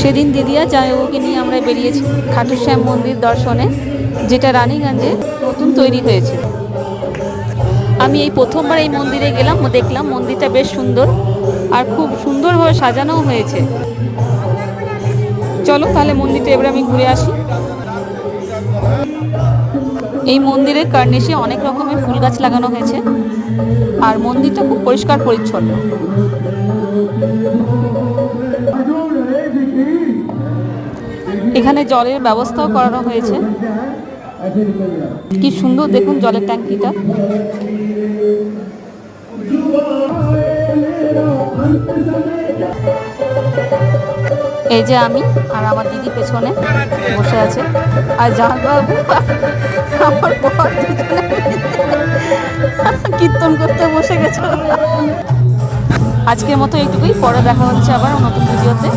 সেদিন দিদি আর জামাইবাবুকে নিয়ে আমরা বেরিয়েছি খাটু শ্যাম মন্দির দর্শনে, যেটা রানীগঞ্জে নতুন তৈরি হয়েছে। আমি এই প্রথমবার এই মন্দিরে গেলাম, দেখলাম মন্দিরটা বেশ সুন্দর আর খুব সুন্দরভাবে সাজানোও হয়েছে। চলো তাহলে মন্দিরটা এবার আমি ঘুরে আসি। এই মন্দিরের কার্নিশে অনেক রকমের ফুল গাছ লাগানো হয়েছে আর মন্দিরটা খুব পরিষ্কার পরিচ্ছন্ন। এখানে জলের ব্যবস্থাও করানো হয়েছে। কি সুন্দর দেখুন জলের ট্যাঙ্কিটা। এই যে আমি আর আমার দিদি পেছনে বসে আছে, আর জামাইবাবু আমার বর দুজনে কীর্তন করতে বসে গেছে। আজকের মতো এইটুকুই, পরে দেখা হচ্ছে আবার নতুন ভিডিওতে।